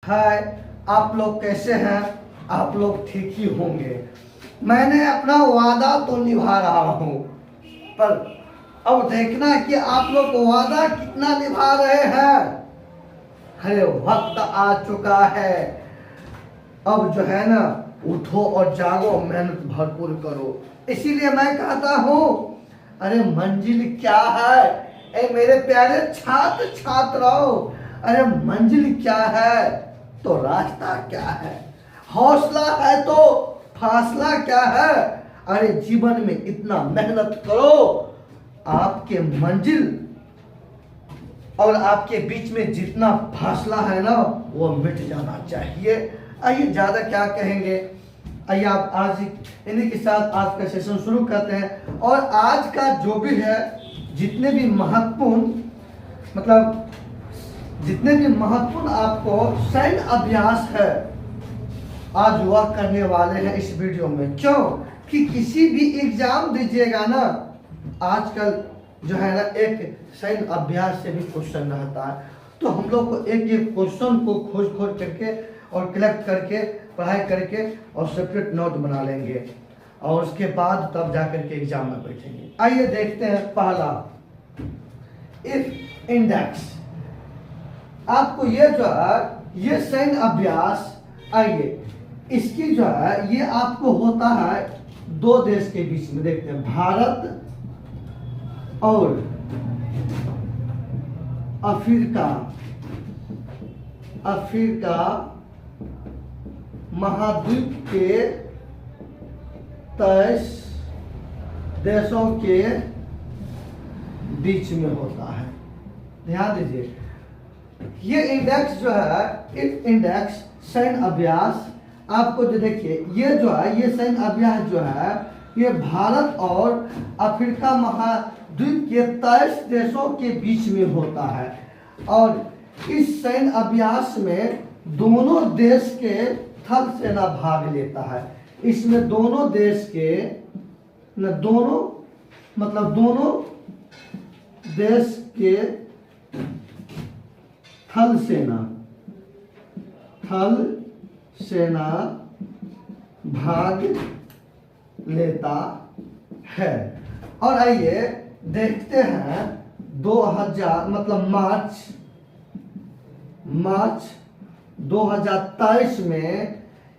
हाय, आप लोग कैसे हैं? आप लोग ठीक ही होंगे। मैंने अपना वादा तो निभा रहा हूँ, पर अब देखना है कि आप लोग वादा कितना निभा रहे हैं। अरे वक्त आ चुका है, अब जो है ना, उठो और जागो, मेहनत भरपूर करो। इसीलिए मैं कहता हूँ, अरे मंजिल क्या है? ए मेरे प्यारे छात्र छात्राओं, अरे मंजिल क्या है तो रास्ता क्या है, हौसला है तो फासला क्या है। अरे जीवन में इतना मेहनत करो, आपके मंजिल और आपके बीच में जितना फासला है ना, वो मिट जाना चाहिए। आइए ज़्यादा क्या कहेंगे, आइए आप आज इन्हीं के साथ आज का सेशन शुरू करते हैं। और आज का जो भी है, जितने भी महत्वपूर्ण आपको सैन्य अभ्यास है, आज वह करने वाले हैं इस वीडियो में। क्यों कि किसी भी एग्जाम दीजिएगा ना, आजकल जो है ना, एक सैन्य अभ्यास से भी क्वेश्चन रहता है। तो हम लोग को एक एक क्वेश्चन को खोज करके और कलेक्ट करके पढ़ाई करके और सेपरेट नोट बना लेंगे, और उसके बाद तब जाकर के एग्जाम में बैठेंगे। आइए देखते हैं पहला, इफ इंडेक्स। आपको ये जो है, ये सैन्य अभ्यास, आइए इसकी जो है, ये आपको होता है दो देश के बीच में। देखते हैं, भारत और अफ्रीका महाद्वीप के 23 देशों के बीच में होता है। ध्यान दीजिए, ये इंडेक्स जो है, इफ इंडेक्स सैन्य अभ्यास, आपको जो देखिए, ये जो है, ये सैन्य अभ्यास जो है, ये भारत और अफ्रीका महाद्वीप के 23 देशों के बीच में होता है। और इस सैन्य अभ्यास में दोनों देश के थल सेना भाग लेता है। इसमें दोनों देश के दोनों देश के थल सेना भाग लेता है। और आइए देखते हैं, 2000 मार्च 2023 में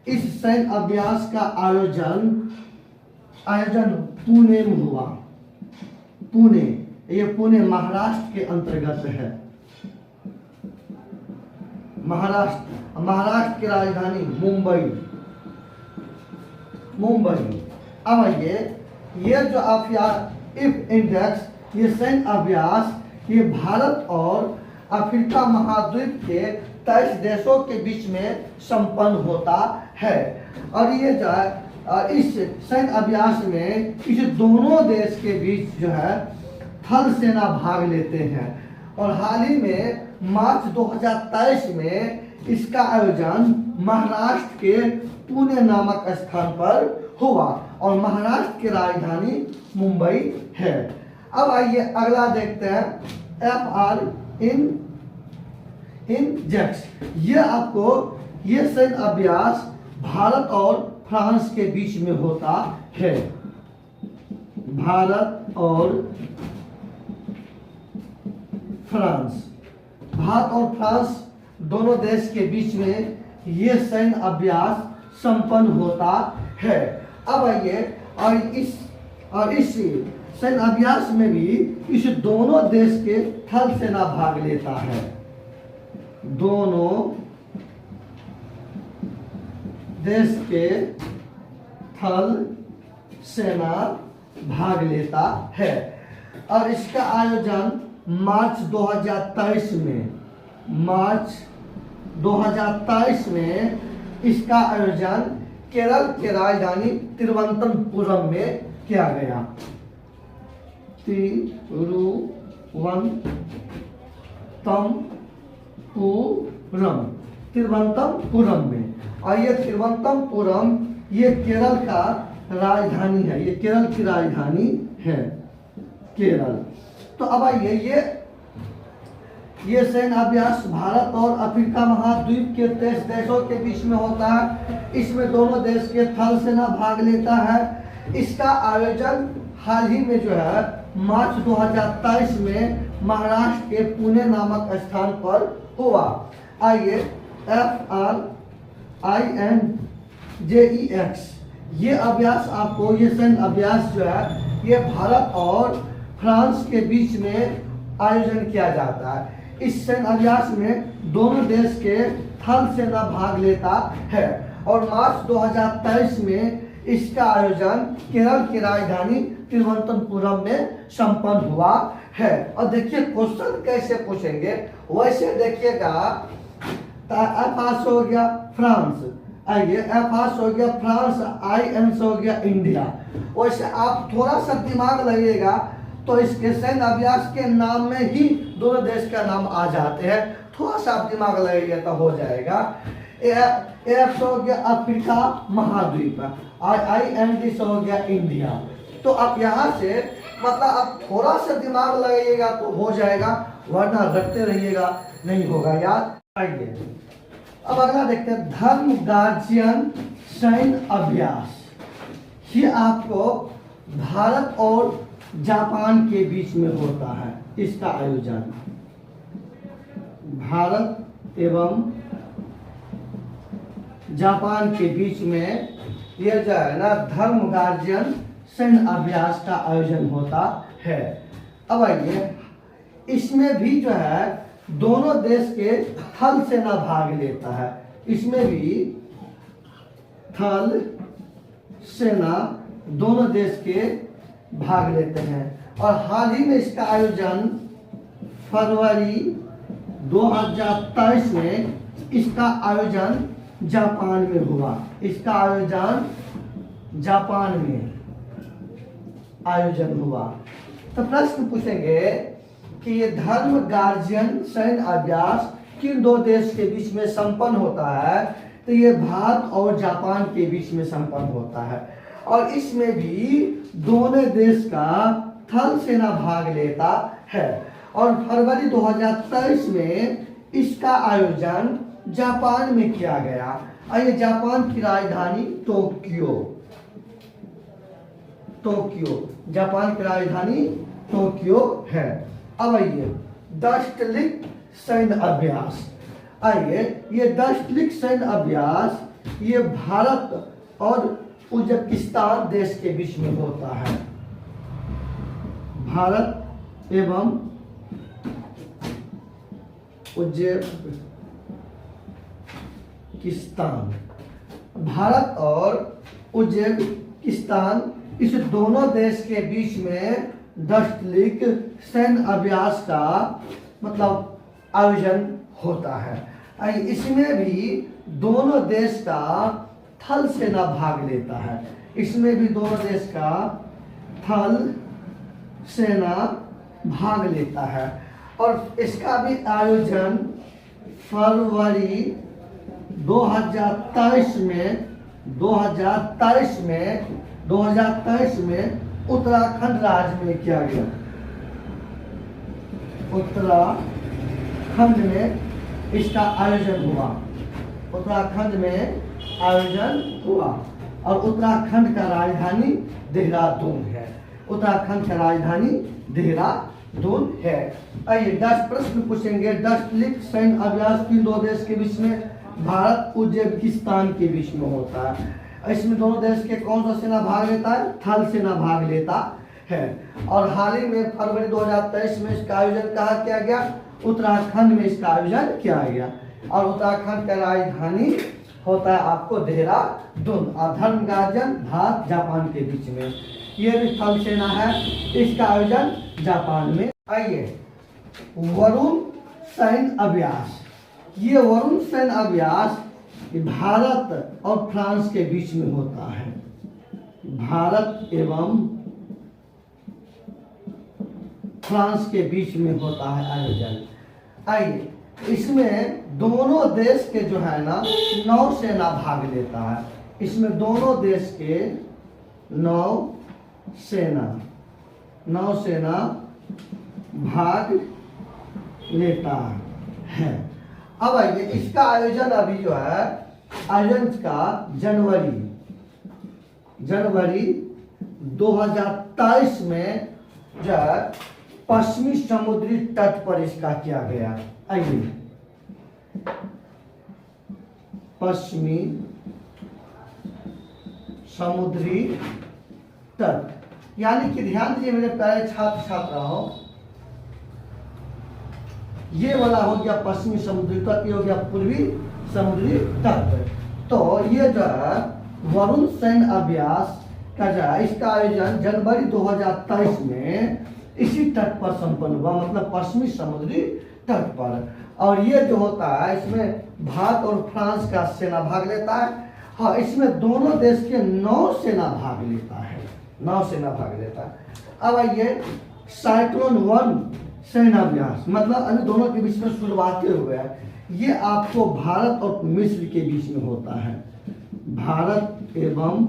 इस सैन्य अभ्यास का आयोजन पुणे में हुआ। पुणे महाराष्ट्र के अंतर्गत है। महाराष्ट्र की राजधानी मुंबई। अब ये जो आप इफ इंडेक्स, ये सैन्य अभ्यास, ये भारत और अफ्रीका महाद्वीप के 23 देशों के बीच में संपन्न होता है। और ये जो है, इस सैन्य अभ्यास में इस दोनों देश के बीच जो है थल सेना भाग लेते हैं। और हाल ही में मार्च 2023 में इसका आयोजन महाराष्ट्र के पुणे नामक स्थान पर हुआ, और महाराष्ट्र की राजधानी मुंबई है। अब आइए अगला देखते हैं, FR इंडेक्स। ये आपको, ये सैन्य अभ्यास भारत और फ्रांस के बीच में होता है। भारत और फ्रांस दोनों देश के बीच में ये सैन्य अभ्यास संपन्न होता है। अब आइए, और इस सैन्य अभ्यास में भी इस दोनों देश के थल सेना भाग लेता है। दोनों देश के थल सेना भाग लेता है। और इसका आयोजन मार्च 2023 में इसका आयोजन केरल के राजधानी तिरुवनंतपुरम में किया गया। तिरुवनंतपुरम में। और ये तिरुवनंतपुरम, ये केरल का राजधानी है, ये केरल की राजधानी है, केरल। तो अब आइए, ये सैन्य अभ्यास भारत और अफ्रीका महाद्वीप के 23 देशों के बीच में होता है। इसमें दोनों देश के थल सेना भाग लेता है। इसका आयोजन हाल ही में जो है मार्च 2023 में महाराष्ट्र के पुणे नामक स्थान पर हुआ। आइए FRINJEX ये अभ्यास आपको, ये सैन्य अभ्यास जो है ये भारत और फ्रांस के बीच में आयोजन किया जाता है। इस सैन्य अभ्यास में दोनों देश के थल सेना भाग लेता है और मार्च 2023 में इसका आयोजन केरल की राजधानी तिरुवनंतपुरम में संपन्न हुआ है। और देखिए क्वेश्चन कैसे पूछेंगे, वैसे देखिएगा। एफ हो गया फ्रांस, आइए एफ हो गया फ्रांस, IN हो गया इंडिया। वैसे आप थोड़ा सा दिमाग लगेगा तो इसके सैन्य अभ्यास के नाम में ही दोनों देश का नाम आ जाते हैं। थोड़ा सा आप दिमाग लगेगा तो हो जाएगा। एफ हो गया अफ्रीका महाद्वीप, IND हो गया इंडिया। तो आप यहाँ से मतलब आप थोड़ा सा दिमाग लगाइएगा तो हो जाएगा, वरना रटते रहिएगा नहीं होगा याद। आइए अब अगला देखते हैं, धर्म गार्जियन सैन्य अभ्यास। ये आपको भारत और जापान के बीच में होता है। इसका आयोजन भारत एवं जापान के बीच में यह जो है ना धर्म गार्जियन सैन्य अभ्यास का आयोजन होता है। अब आइए इसमें भी जो है दोनों देश के थल सेना भाग लेता है। इसमें भी थल सेना दोनों देश के भाग लेते हैं और हाल ही में इसका आयोजन फरवरी 2023 में इसका आयोजन जापान में हुआ। इसका आयोजन जापान में आयोजन हुआ। तो प्रश्न पूछेंगे कि ये धर्म गार्जियन सैन्य अभ्यास किन दो देश के बीच में संपन्न होता है? तो ये भारत और जापान के बीच में संपन्न होता है और इसमें भी दोनों देश का थल सेना भाग लेता है और फरवरी 2023 में इसका आयोजन जापान में किया गया और ये जापान की राजधानी जापान की राजधानी टोक्यो है। अब आइए दशलिक सैन्य अभ्यास। आइए ये दशलिक सैन्य अभ्यास ये भारत और उज्बेकिस्तान देश के बीच में होता है। भारत एवं उज्बेकिस्तान, भारत और उज्बेकिस्तान इस दोनों देश के बीच में दशलिक सैन्य अभ्यास का मतलब आयोजन होता है। इसमें भी दोनों देश का थल सेना भाग लेता है। इसमें भी दोनों देश का थल सेना भाग लेता है और इसका भी आयोजन फरवरी 2023 में उत्तराखंड राज्य में किया गया। उत्तराखंड में इसका आयोजन हुआ। उत्तराखंड में आयोजन हुआ और उत्तराखंड का राजधानी देहरादून है। उत्तराखंड का राजधानी देहरादून है। आइए 10 प्रश्न पूछेंगे। दशलिक सैन्य अभ्यास किन दो देश के बीच में? भारत उज्बेकिस्तान के बीच में होता है। इसमें दोनों देश के कौन सा सेना भाग लेता है? थल सेना भाग लेता है और हाल ही में फरवरी 2023 में इसका आयोजन कहाँ किया गया? उत्तराखंड में इसका आयोजन किया गया और उत्तराखंड का राजधानी होता है आपको देहरादून और धर्म गार्जियन भारत जापान के बीच में। ये भी थल सेना है, इसका आयोजन जापान में। आइए वरुण सैन्य अभ्यास। ये वरुण सैन्य अभ्यास भारत और फ्रांस के बीच में होता है। भारत एवं फ्रांस के बीच में होता है आयोजन। आइए इसमें दोनों देश के जो है ना नौसेना भाग लेता है। इसमें दोनों देश के नौसेना भाग लेता है। अब आइए इसका आयोजन अभी जो है आयोजन का जनवरी 2023 में जो है पश्चिमी समुद्री तट पर इसका किया गया। आइए पश्चिमी समुद्री तट, यानी कि ध्यान दीजिए मेरे प्यारे छात्र छात्राओं, ये वाला हो गया पश्चिमी समुद्री तट, ये हो गया पूर्वी समुद्री तट। तो ये जो है वरुण सैन्य अभ्यास का जो है इसका आयोजन जनवरी 2023 में इसी तट पर संपन्न हुआ, मतलब पश्चिमी समुद्री तट पर। और ये जो होता है इसमें भारत और फ्रांस का सेना भाग लेता है। हाँ, इसमें दोनों देश के नौसेना भाग लेता है, नौसेना भाग लेता है। अब आइए साइक्लोन 1 सेनाभ्यास, मतलब अभी दोनों के बीच में शुरुआती हुए है। ये आपको भारत और मिस्र के बीच में होता है, भारत एवं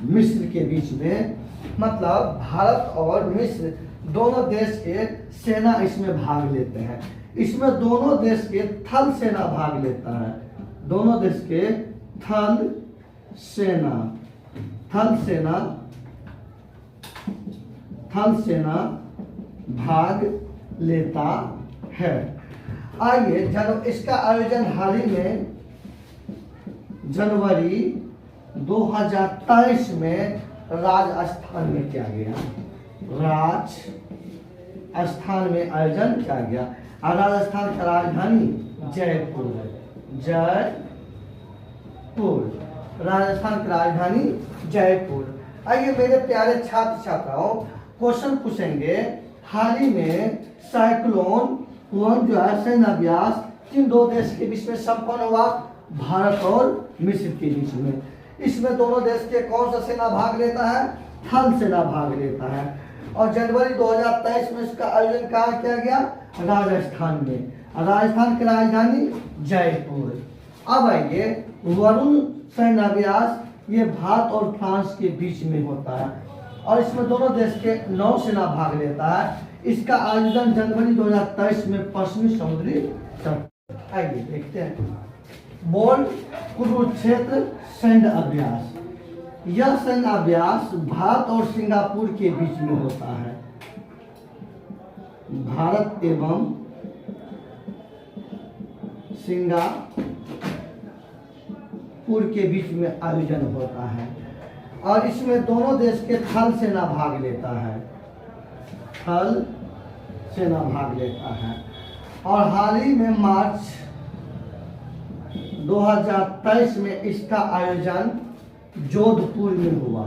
मिस्र के बीच में, मतलब भारत और मिस्र दोनों देश के सेना इसमें भाग लेते हैं। इसमें दोनों देश के थल सेना भाग लेता है, दोनों देश के थल सेना भाग लेता है। आइए इसका आयोजन हाल ही में जनवरी 2023 में राजस्थान में किया गया, राजस्थान में आयोजन किया गया। और राजस्थान का राजधानी जयपुर, राजस्थान की राजधानी जयपुर। आइए मेरे प्यारे छात्र छात्राओं, क्वेश्चन पूछेंगे, हाल ही में साइक्लोन 1 जो है सैन्य अभ्यास किन दो देश के बीच में संपन्न हुआ? भारत और मिस्र के बीच में। इसमें दोनों देश के कौन सा सेना भाग लेता है? थल सेना भाग लेता है। और जनवरी 2023 में इसका आयोजन कहाँ किया गया? राजस्थान में। राजस्थान की राजधानी जयपुर। अब आइए वरुण सैन्य अभ्यास, ये भारत और फ्रांस के बीच में होता है और इसमें दोनों देश के नौसेना भाग लेता है। इसका आयोजन जनवरी 2023 में पश्चिमी समुद्री तट। आइए देखते हैं, बोल्ड कुरुक्षेत्र सैन्य अभ्यास। यह सैन्य अभ्यास भारत और सिंगापुर के बीच में होता है, भारत एवं सिंगापुर के बीच में आयोजन होता है और इसमें दोनों देश के थल सेना भाग लेता है, थल सेना भाग लेता है। और हाल ही में मार्च 2023 में इसका आयोजन जोधपुर में हुआ,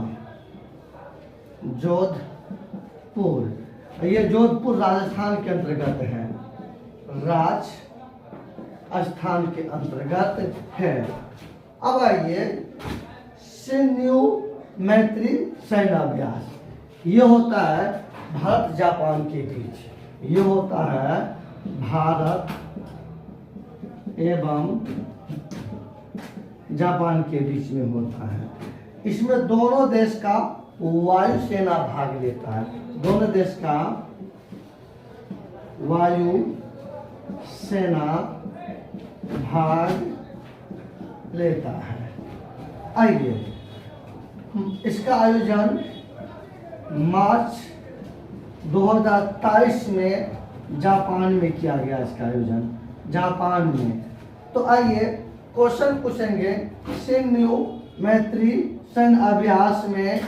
जोधपुर। ये जोधपुर राजस्थान के अंतर्गत है, राजस्थान के अंतर्गत है। अब आइए शिन्यू मैत्री सैन्य अभ्यास। ये होता है भारत जापान के बीच, ये होता है भारत एवं जापान के बीच में होता है। इसमें दोनों देश का वायुसेना भाग लेता है, दोनों देश का वायु सेना भाग लेता है। आइए इसका आयोजन मार्च 2023 में जापान में किया गया, इसका आयोजन जापान में। तो आइए क्वेश्चन पूछेंगे, शिन्यू मैत्री सैन्य अभ्यास में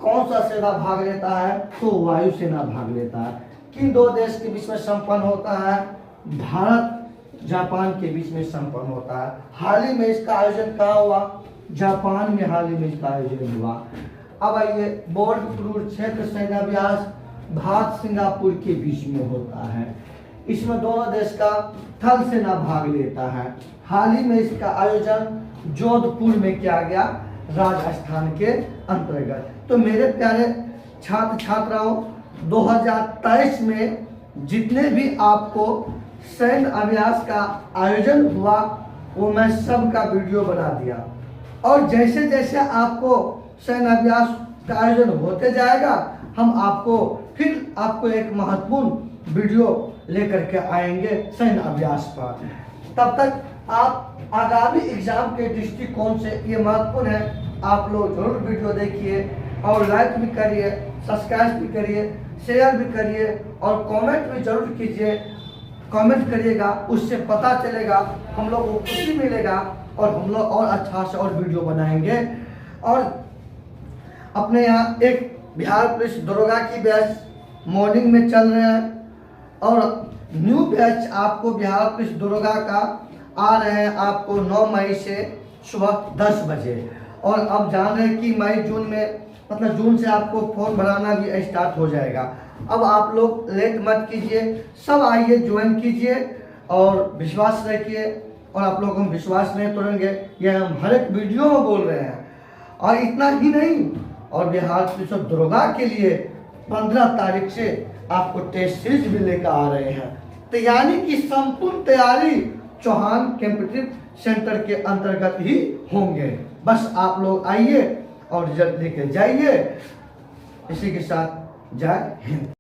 कौन सा सेना भाग लेता है? तो वायुसेना भाग लेता है। किन दो देश के बीच में संपन्न होता है? भारत जापान के बीच में संपन्न होता है। हाल ही में इसका आयोजन कहाँ हुआ? जापान में हाल ही में इसका आयोजन हुआ। अब आइए बोल्ड कुरुक्षेत्र सैन्य अभ्यास भारत सिंगापुर के बीच में होता है। इसमें दोनों देश का थल सेना भाग लेता है। हाल ही में इसका आयोजन जोधपुर में किया गया, राजस्थान के अंतर्गत। तो मेरे प्यारे छात्र छात्राओं, 2023 में जितने भी आपको सैन्य अभ्यास का आयोजन हुआ वो मैं सब का वीडियो बना दिया। और जैसे जैसे आपको सैन्य अभ्यास का आयोजन होते जाएगा हम आपको फिर आपको एक महत्वपूर्ण वीडियो लेकर के आएंगे सैन्य अभ्यास पर। तब तक आप आगामी एग्जाम के दृष्टिकोण से ये महत्वपूर्ण है, आप लोग जरूर वीडियो देखिए और लाइक भी करिए, सब्सक्राइब भी करिए, शेयर भी करिए और कमेंट भी जरूर कीजिए। कमेंट करिएगा, उससे पता चलेगा, हम लोग को खुशी मिलेगा और हम लोग और अच्छा से और वीडियो बनाएंगे। और अपने यहाँ एक बिहार पुलिस दरोगा की बैच मॉर्निंग में चल रहे हैं और न्यू बैच आपको बिहार पुलिस दरोगा का आ रहे हैं आपको 9 मई से सुबह 10 बजे। और अब जान रहे हैं कि मई जून में मतलब जून से आपको फॉर्म भराना भी स्टार्ट हो जाएगा। अब आप लोग लेट मत कीजिए, सब आइए ज्वाइन कीजिए और विश्वास रखिए। और आप लोग हम विश्वास नहीं तोड़ेंगे, यह हम हर एक वीडियो में बोल रहे हैं। और इतना ही नहीं, और बिहार पुलिस दरोगा के लिए 15 तारीख से आपको टेस्ट सीरीज भी लेकर आ रहे हैं। तो यानी कि संपूर्ण तैयारी चौहान कॉम्पिटिटिव सेंटर के अंतर्गत ही होंगे। बस आप लोग आइए और रिजल्ट लेके जाइए। इसी के साथ जय हिंद।